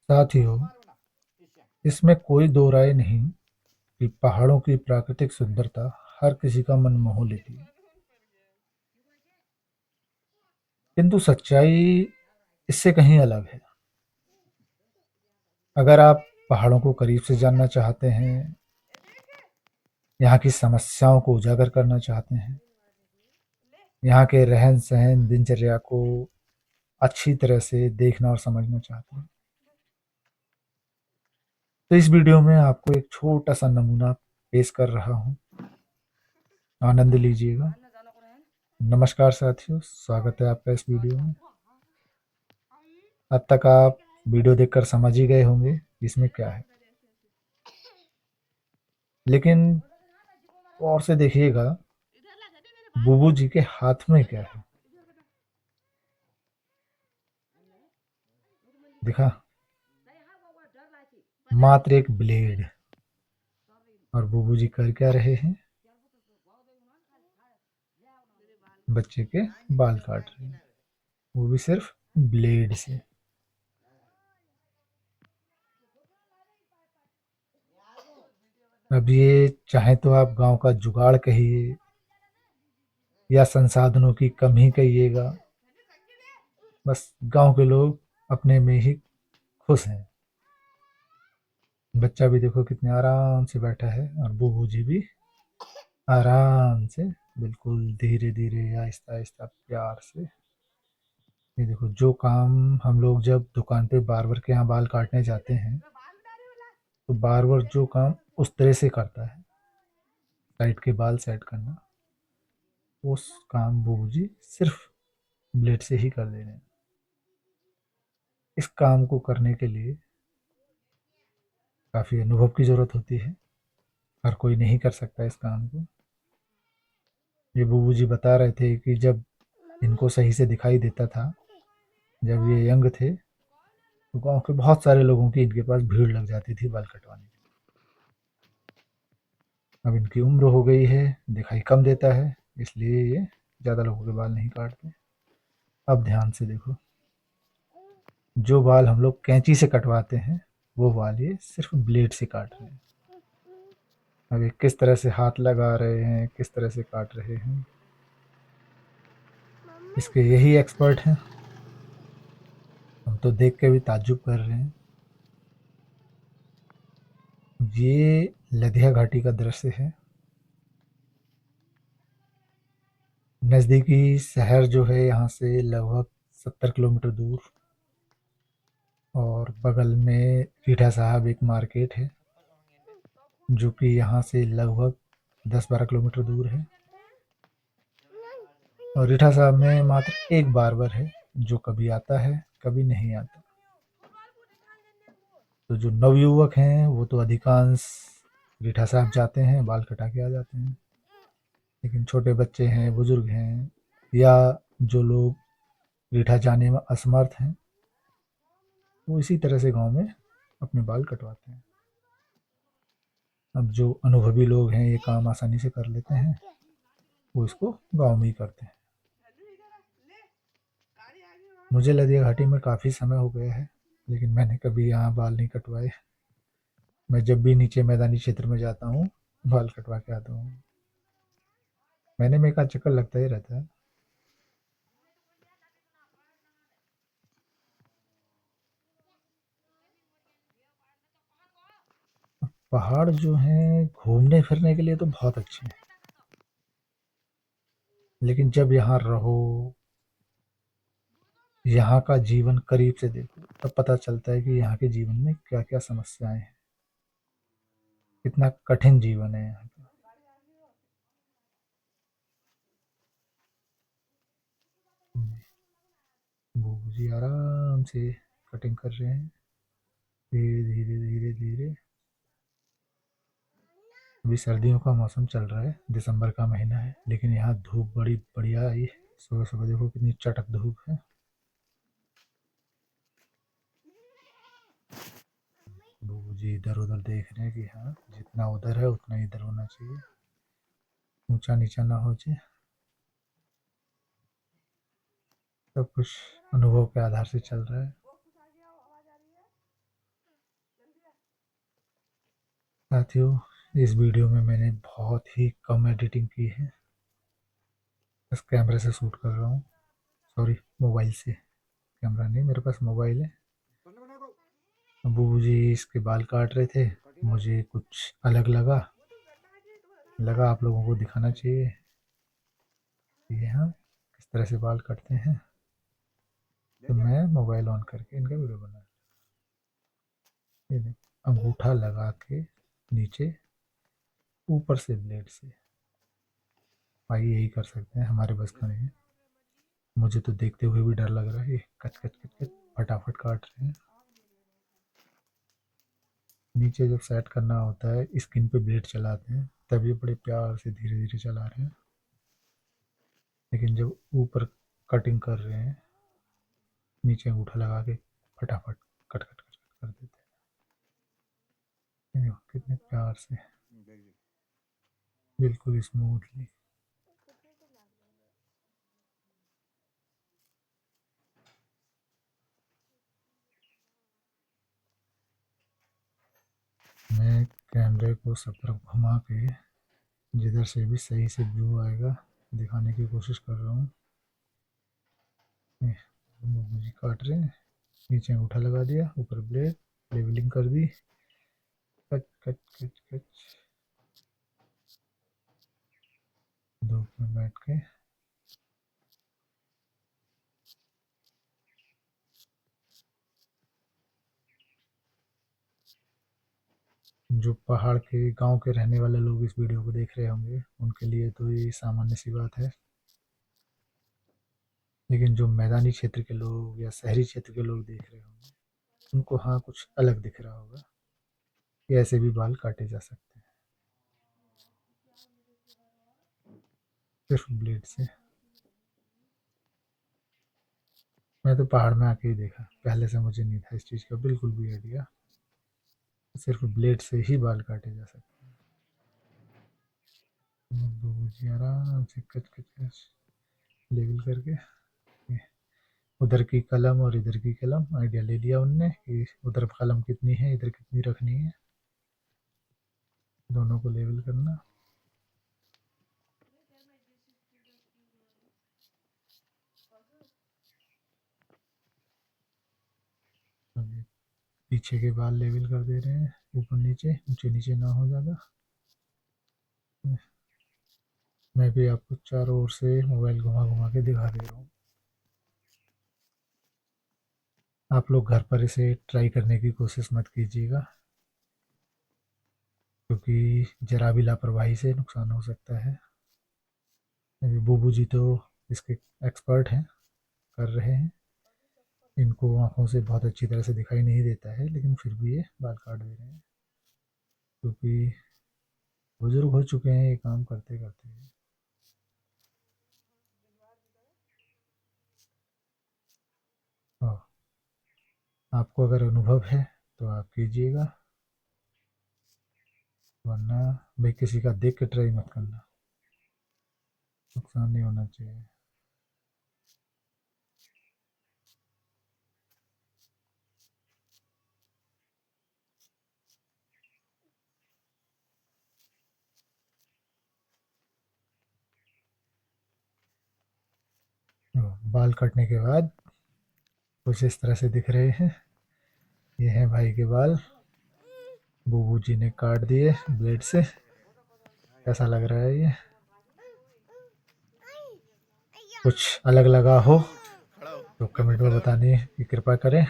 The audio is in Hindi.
साथियों, इसमें कोई दो राय नहीं कि पहाड़ों की प्राकृतिक सुंदरता हर किसी का मन मोह लेती है। किंतु सच्चाई इससे कहीं अलग है। अगर आप पहाड़ों को करीब से जानना चाहते हैं, यहाँ की समस्याओं को उजागर करना चाहते हैं, यहाँ के रहन सहन दिनचर्या को अच्छी तरह से देखना और समझना चाहते हैं, तो इस वीडियो में आपको एक छोटा सा नमूना पेश कर रहा हूँ। आनंद लीजिएगा। नमस्कार साथियों, स्वागत है आपका इस वीडियो में। अब तक आप वीडियो देखकर समझ ही गए होंगे इसमें क्या है, लेकिन और से देखिएगा बुबू जी के हाथ में क्या है। दिखा, मात्र एक ब्लेड। और बुबू जी कर क्या रहे हैं? बच्चे के बाल काट रहे हैं, वो भी सिर्फ ब्लेड से। अब ये चाहे तो आप गांव का जुगाड़ कहिए या संसाधनों की कमी कहिएगा, बस गांव के लोग अपने में ही खुश हैं। बच्चा भी देखो कितने आराम से बैठा है और बूबू जी भी आराम से, बिल्कुल धीरे धीरे आहिस्ता आहिस्ता प्यार से। ये देखो, जो काम हम लोग जब दुकान पे बार्बर के यहाँ बाल काटने जाते हैं तो बार्बर जो काम उस तरह से करता है, साइड के बाल सेट करना, उस काम बूबू जी सिर्फ ब्लेड से ही कर दे रहे हैं। इस काम को करने के लिए काफ़ी अनुभव की ज़रूरत होती है, हर कोई नहीं कर सकता इस काम को। ये बूबू जी बता रहे थे कि जब इनको सही से दिखाई देता था, जब ये यंग थे, तो गांव के बहुत सारे लोगों की इनके पास भीड़ लग जाती थी बाल कटवाने के लिए। अब इनकी उम्र हो गई है, दिखाई कम देता है, इसलिए ये ज़्यादा लोगों के बाल नहीं काटते। अब ध्यान से देखो, जो बाल हम लोग कैंची से कटवाते हैं वो बाल ये सिर्फ ब्लेड से काट रहे हैं। अब ये किस तरह से हाथ लगा रहे हैं, किस तरह से काट रहे हैं, इसके यही एक्सपर्ट हैं। हम तो देख के भी ताज्जुब कर रहे हैं। ये लदिया घाटी का दृश्य है। नज़दीकी शहर जो है यहाँ से लगभग 70 किलोमीटर दूर, और बगल में रीठा साहब एक मार्केट है जो कि यहाँ से लगभग 10-12 किलोमीटर दूर है। और रीठा साहब में मात्र एक बार्बर है जो कभी आता है कभी नहीं आता। तो जो नवयुवक हैं वो तो अधिकांश रीठा साहब जाते हैं, बाल कटा के आ जाते हैं, लेकिन छोटे बच्चे हैं, बुजुर्ग हैं, या जो लोग रीठा जाने में असमर्थ हैं, वो इसी तरह से गांव में अपने बाल कटवाते हैं। अब जो अनुभवी लोग हैं, ये काम आसानी से कर लेते हैं, वो इसको गांव में ही करते हैं। मुझे लदिया घाटी में काफ़ी समय हो गया है, लेकिन मैंने कभी यहाँ बाल नहीं कटवाए। मैं जब भी नीचे मैदानी क्षेत्र में जाता हूँ, बाल कटवा के आता हूँ। महीने में एक आध चक्कर लगता ही रहता है। पहाड़ जो हैं घूमने फिरने के लिए तो बहुत अच्छे हैं, लेकिन जब यहाँ रहो, यहाँ का जीवन करीब से देखो, तब पता चलता है कि यहाँ के जीवन में क्या क्या समस्याएं हैं, कितना कठिन जीवन है यहाँ का। बूबू जी आराम से कटिंग कर रहे हैं, धीरे धीरे धीरे धीरे। अभी सर्दियों का मौसम चल रहा है, दिसंबर का महीना है, लेकिन यहाँ धूप बड़ी बढ़िया आई है। सुबह सुबह देखो कितनी चटक धूप है। बूबू जी इधर उधर देख रहे हैं कि हाँ, जितना उधर है उतना इधर होना चाहिए, ऊंचा नीचा ना हो जाए। सब कुछ अनुभव के आधार से चल रहा है। साथियों, इस वीडियो में मैंने बहुत ही कम एडिटिंग की है। बस कैमरे से शूट कर रहा हूँ, सॉरी मोबाइल से। कैमरा नहीं, मेरे पास मोबाइल है। अबू जी इसके बाल काट रहे थे, मुझे कुछ अलग लगा आप लोगों को दिखाना चाहिए। ये हाँ किस तरह से बाल कटते हैं, तो मैं मोबाइल ऑन करके इनका वीडियो बना। ये देखो, अंगूठा लगा के नीचे ऊपर से ब्लेड से। भाई यही कर सकते हैं, हमारे बस का नहीं है। मुझे तो देखते हुए भी डर लग रहा है। ये कच कच कच कच फटाफट काट रहे हैं। नीचे जब सेट करना होता है, स्किन पे ब्लेड चलाते हैं, तब ये बड़े प्यार से धीरे धीरे चला रहे हैं। लेकिन जब ऊपर कटिंग कर रहे हैं, नीचे अंगूठा लगा के फटाफट कट कट कट कट कर देते हैं। ये देखो कितने प्यार से, बिल्कुल स्मूथली। मैं कैमरे को सब तरफ घुमा के जिधर से भी सही से व्यू आएगा दिखाने की कोशिश कर रहा हूँ। मुझे काट रहे हैं, नीचे अंगूठा लगा दिया, ऊपर ब्लेड, लेवलिंग कर दी, कच कच कच कच। धूप में बैठ के जो पहाड़ के गांव के रहने वाले लोग इस वीडियो को देख रहे होंगे, उनके लिए तो ये सामान्य सी बात है। लेकिन जो मैदानी क्षेत्र के लोग या शहरी क्षेत्र के लोग देख रहे होंगे, उनको हाँ कुछ अलग दिख रहा होगा कि ऐसे भी बाल काटे जा सकते हैं सिर्फ ब्लेड से। मैं तो पहाड़ में आके ही देखा, पहले से मुझे नहीं था इस चीज़ का बिल्कुल भी आइडिया। सिर्फ ब्लेड से ही बाल काटे जा सकते हैं। जी आराम से कच कच कच लेवल करके, उधर की कलम और इधर की कलम आइडिया ले लिया उनने कि उधर कलम कितनी है, इधर कितनी रखनी है, दोनों को लेवल करना। पीछे के बाल लेवल कर दे रहे हैं, ऊपर नीचे ऊंचे नीचे ना हो ज़्यादा। मैं भी आपको चारों ओर से मोबाइल घुमा घुमा के दिखा दे रहा हूँ। आप लोग घर पर इसे ट्राई करने की कोशिश मत कीजिएगा, क्योंकि जरा भी लापरवाही से नुकसान हो सकता है। अभी बूबू जी तो इसके एक्सपर्ट हैं, कर रहे हैं। इनको आंखों से बहुत अच्छी तरह से दिखाई नहीं देता है, लेकिन फिर भी ये बाल काट दे रहे हैं, क्योंकि बुजुर्ग हो चुके हैं ये काम करते करते। हाँ, आपको अगर अनुभव है तो आप कीजिएगा, वरना भाई किसी का देख के ट्राई मत करना, नुकसान नहीं होना चाहिए। बाल कटने के बाद कुछ इस तरह से दिख रहे हैं। ये हैं भाई के बाल, बूबू जी ने काट दिए ब्लेड से। कैसा लग रहा है ये? कुछ अलग लगा हो तो कमेंट में बताने की कृपा करें।